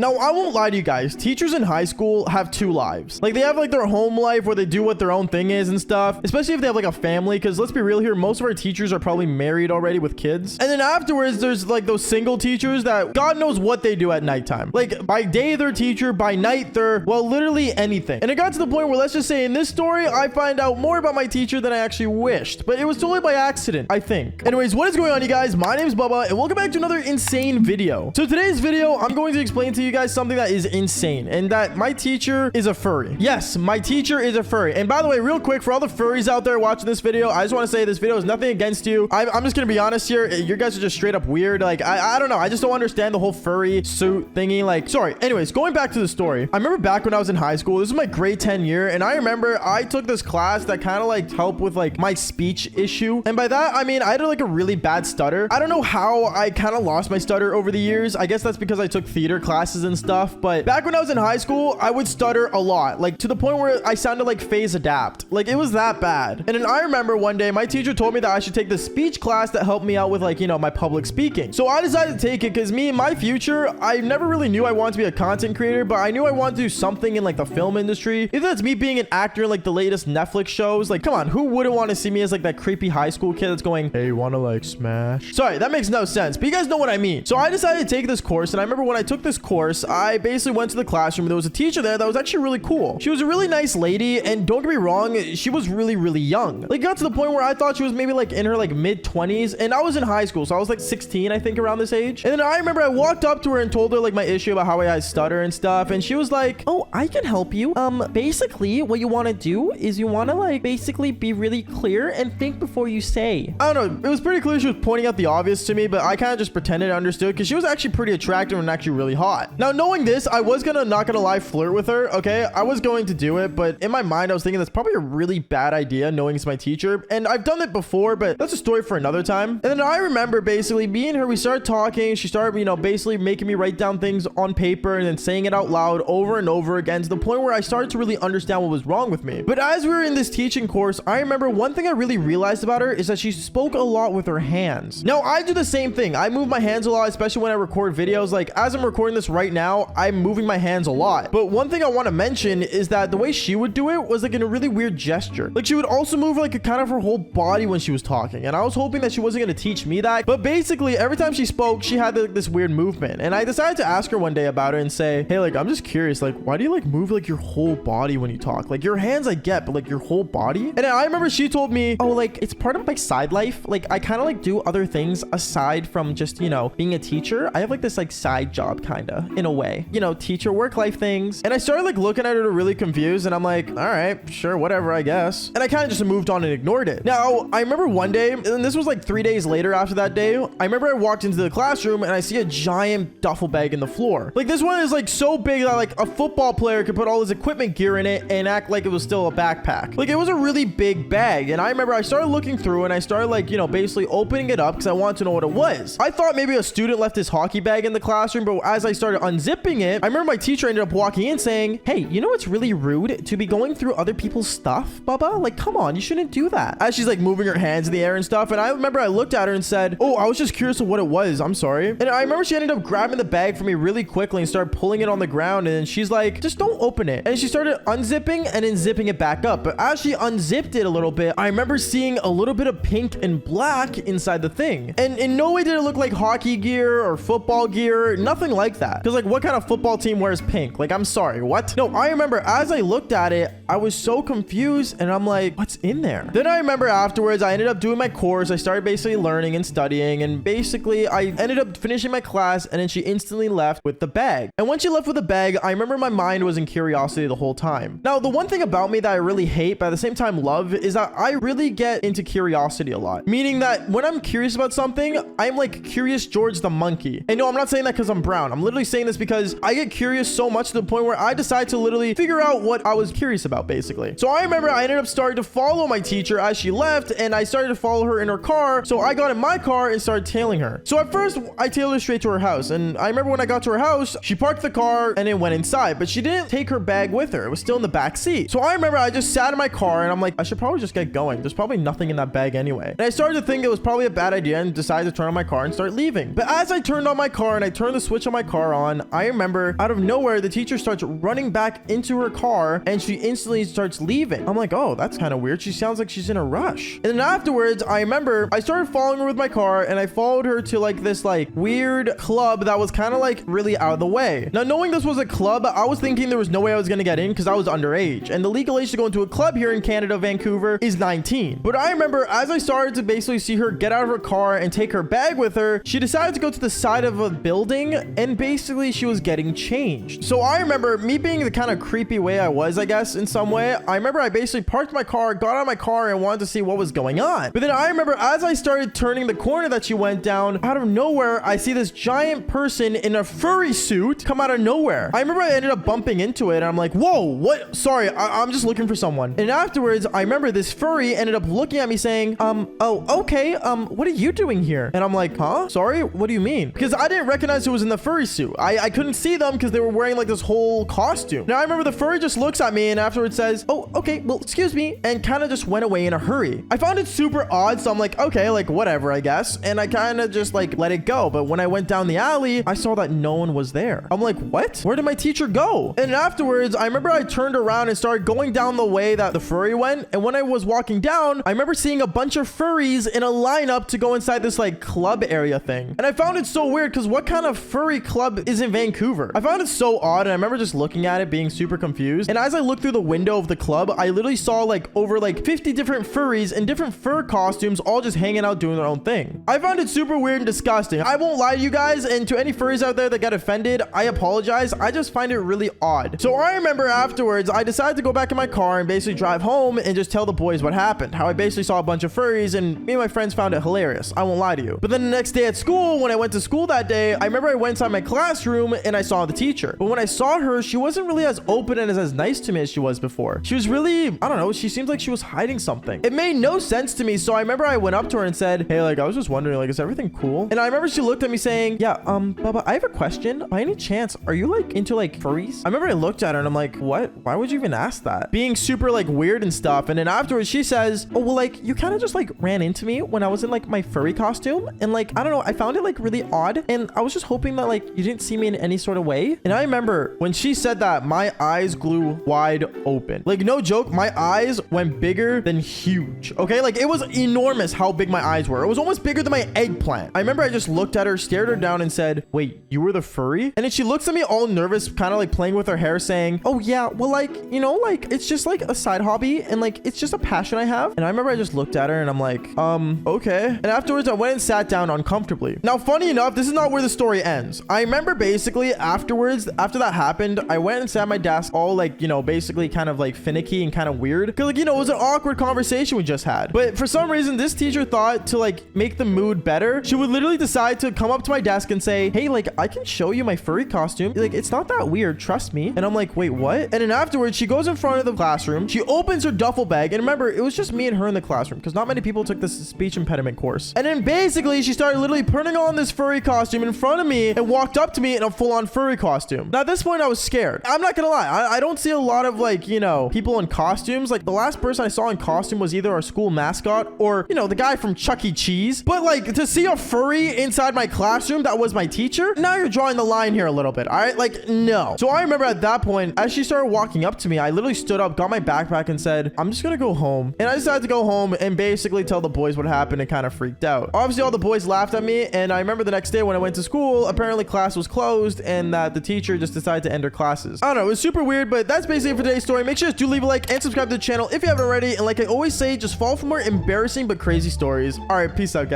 Now, I won't lie to you guys. Teachers in high school have two lives. Like, they have like their home life where they do what their own thing is and stuff, especially if they have like a family, because let's be real here, most of our teachers are probably married already with kids. And then afterwards, there's like those single teachers that God knows what they do at nighttime. Like, by day they're teacher, by night they're, well, literally anything. And it got to the point where, let's just say in this story, I find out more about my teacher than I actually wished, but it was totally by accident, I think. Anyways, what is going on, you guys? My name is Bubba, and welcome back to another insane video. So today's video, I'm going to explain to you guys something that is insane, and that my teacher is a furry. Yes, my teacher is a furry. And by the way, real quick, for all the furries out there watching this video, I just want to say this video is nothing against you. I'm just gonna be honest here. You guys are just straight up weird. Like, I don't know. I just don't understand the whole furry suit thingy. Like, sorry. Anyways, going back to the story. I remember back when I was in high school, this was my grade 10 year, and I remember I took this class that kind of like helped with like my speech issue. And by that, I mean, I had like a really bad stutter. I don't know how I kind of lost my stutter over the years. I guess that's because I took theater classes and stuff. But back when I was in high school, I would stutter a lot, like to the point where I sounded like phase adapt. Like, it was that bad. And then I remember one day my teacher told me that I should take this speech class that helped me out with, like, you know, my public speaking. So I decided to take it because me and my future, I never really knew I wanted to be a content creator, but I knew I wanted to do something in like the film industry. Either that's me being an actor in like the latest Netflix shows. Like, come on, who wouldn't want to see me as like that creepy high school kid that's going, hey, you want to like smash? Sorry, that makes no sense, but you guys know what I mean. So I decided to take this course, and I remember when I took this course, I basically went to the classroom, and there was a teacher there that was actually really cool. She was a really nice lady, and don't get me wrong, she was really, really young. Like, it got to the point where I thought she was maybe like in her like mid-20s, and I was in high school, so I was like 16, I think, around this age. And then I remember I walked up to her and told her like my issue about how I stutter and stuff, and she was like, oh, I can help you. Basically what you want to do is you want to like basically be really clear and think before you say. I don't know, it was pretty clear she was pointing out the obvious to me, but I kind of just pretended I understood because she was actually pretty attractive and actually really hot. Now, knowing this, I was gonna, not gonna lie, flirt with her. Okay, I was going to do it, but in my mind I was thinking that's probably a really bad idea, knowing it's my teacher, and I've done it before, but that's a story for another time. And then I remember basically me and her, we started talking. She started, you know, basically making me write down things on paper and then saying it out loud over and over again, to the point where I started to really understand what was wrong with me. But as we were in this teaching course, I remember one thing I really realized about her is that she spoke a lot with her hands. Now, I do the same thing. I move my hands a lot, especially when I record videos. Like, as I'm recording this right now, I'm moving my hands a lot. But one thing I want to mention is that the way she would do it was like in a really weird gesture. Like, she would also move like a kind of her whole body when she was talking, and I was hoping that she wasn't going to teach me that. But basically, every time she spoke, she had like this weird movement, and I decided to ask her one day about it and say, hey, like, I'm just curious, like, why do you like move like your whole body when you talk? Like, your hands I get, but like your whole body? And I remember she told me, oh, like, it's part of my side life. Like, I kind of like do other things aside from just, you know, being a teacher. I have like this like side job kind of, in a way, you know, teacher work life things. And I started like looking at her really confused, and I'm like, all right, sure, whatever, I guess. And I kind of just moved on and ignored it. Now, I remember one day, and this was like 3 days later after that day, I remember I walked into the classroom and I see a giant duffel bag in the floor. Like, this one is like so big that like a football player could put all his equipment gear in it and act like it was still a backpack. Like, it was a really big bag. And I remember I started looking through, and I started like, you know, basically opening it up because I wanted to know what it was. I thought maybe a student left his hockey bag in the classroom, but as I started unzipping it, I remember my teacher ended up walking in saying, hey, you know it's really rude to be going through other people's stuff, Bubba? Like, come on, you shouldn't do that. As she's like moving her hands in the air and stuff. And I remember I looked at her and said, oh, I was just curious of what it was. I'm sorry. And I remember she ended up grabbing the bag for me really quickly and started pulling it on the ground. And she's like, just don't open it. And she started unzipping and then zipping it back up. But as she unzipped it a little bit, I remember seeing a little bit of pink and black inside the thing. And in no way did it look like hockey gear or football gear. Nothing like that. Because like, what kind of football team wears pink? Like, I'm sorry, what? No, I remember as I looked at it, I was so confused, and I'm like, what's in there? Then I remember afterwards, I ended up doing my course. I started basically learning and studying, and basically I ended up finishing my class, and then she instantly left with the bag. And when she left with the bag, I remember my mind was in curiosity the whole time. Now, the one thing about me that I really hate, but at the same time love, is that I really get into curiosity a lot. Meaning that when I'm curious about something, I'm like Curious George the monkey. And no, I'm not saying that because I'm brown. I'm literally saying this because I get curious so much to the point where I decide to literally figure out what I was curious about, basically. So I remember I ended up starting to follow my teacher as she left, and I started to follow her in her car. So I got in my car and started tailing her. So at first, I tailed her straight to her house. And I remember when I got to her house, she parked the car and then went inside, but she didn't take her bag with her. It was still in the back seat. So I remember I just sat in my car and I'm like, I should probably just get going. There's probably nothing in that bag anyway. And I started to think it was probably a bad idea and decided to turn on my car and start leaving. But as I turned on my car and I turned the switch on my car on, done, I remember out of nowhere, the teacher starts running back into her car and she instantly starts leaving. I'm like, oh, that's kind of weird. She sounds like she's in a rush. And then afterwards, I remember I started following her with my car and I followed her to like this like weird club that was kind of like really out of the way. Now, knowing this was a club, I was thinking there was no way I was going to get in because I was underage. And the legal age to go into a club here in Canada, Vancouver, is 19. But I remember as I started to basically see her get out of her car and take her bag with her, she decided to go to the side of a building and basically she was getting changed. So I remember me being the kind of creepy way I was, I guess, in some way. I remember I basically parked my car, got out of my car and wanted to see what was going on. But then I remember as I started turning the corner that she went down, out of nowhere, I see this giant person in a furry suit come out of nowhere. I remember I ended up bumping into it and I'm like, whoa, what? Sorry, I'm just looking for someone. And afterwards, I remember this furry ended up looking at me saying, oh, okay, what are you doing here? And I'm like, huh? Sorry, what do you mean? Because I didn't recognize who was in the furry suit. I couldn't see them because they were wearing like this whole costume. Now I remember the furry just looks at me and afterwards says, oh, okay, well, excuse me, and kind of just went away in a hurry. I found it super odd, so I'm like, okay, like whatever, I guess. And I kind of just like let it go. But when I went down the alley, I saw that no one was there. I'm like, what? Where did my teacher go? And afterwards, I remember I turned around and started going down the way that the furry went. And when I was walking down, I remember seeing a bunch of furries in a lineup to go inside this like club area thing. And I found it so weird because what kind of furry club is in Vancouver? I found it so odd. And I remember just looking at it being super confused. And as I looked through the window of the club, I literally saw like over like 50 different furries in different fur costumes all just hanging out doing their own thing. I found it super weird and disgusting. I won't lie to you guys, and to any furries out there that get offended, I apologize. I just find it really odd. So I remember afterwards, I decided to go back in my car and basically drive home and just tell the boys what happened. How I basically saw a bunch of furries and me and my friends found it hilarious. I won't lie to you. But then the next day at school, when I went to school that day, I remember I went inside my classroom and I saw the teacher. But when I saw her, she wasn't really as open and as nice to me as she was before. She was really, I don't know, she seemed like she was hiding something. It made no sense to me. So I remember I went up to her and said, hey, like, I was just wondering, like, is everything cool? And I remember she looked at me saying, yeah, Baba, I have a question. By any chance, are you like into like furries? I remember I looked at her and I'm like, what? Why would you even ask that? Being super like weird and stuff. And then afterwards she says, oh, well, like, you kind of just like ran into me when I was in like my furry costume. And like, I don't know, I found it like really odd. And I was just hoping that like you didn't see me in any sort of way. And I remember when she said that, my eyes grew wide open. Like, no joke, my eyes went bigger than huge. Okay, like it was enormous how big my eyes were. It was almost bigger than my eggplant. I remember I just looked at her, stared her down and said, wait, you were the furry? And then she looks at me all nervous, kind of like playing with her hair saying, oh yeah, well, like, you know, like it's just like a side hobby and like it's just a passion I have. And I remember I just looked at her and I'm like, okay. And afterwards I went and sat down uncomfortably. Now, funny enough, this is not where the story ends. I remember basically afterwards, after that happened, I went and sat at my desk all like, you know, basically kind of like finicky and kind of weird. Cause like, you know, it was an awkward conversation we just had. But for some reason, this teacher thought to like make the mood better, she would literally decide to come up to my desk and say, hey, like, I can show you my furry costume. Like, it's not that weird, trust me. And I'm like, wait, what? And then afterwards, she goes in front of the classroom. She opens her duffel bag. And remember, it was just me and her in the classroom because not many people took this speech impediment course. And then basically, she started literally putting on this furry costume in front of me and walked up to me in a full-on furry costume. Now, at this point, I was scared. I'm not gonna lie. I don't see a lot of like, you know, people in costumes. Like the last person I saw in costume was either our school mascot or, you know, the guy from Chuck E. Cheese. But like to see a furry inside my classroom that was my teacher, now you're drawing the line here a little bit. All right, like no. So I remember at that point, as she started walking up to me, I literally stood up, got my backpack and said, I'm just gonna go home. And I decided to go home and basically tell the boys what happened and kind of freaked out. Obviously all the boys laughed at me, and I remember the next day when I went to school, apparently class was closed and that the teacher just decided to end her classes. I don't know, it was super weird, but that's basically it for today's story. Make sure to leave a like and subscribe to the channel if you haven't already. And like I always say, just follow for more embarrassing but crazy stories. All right, peace out, guys.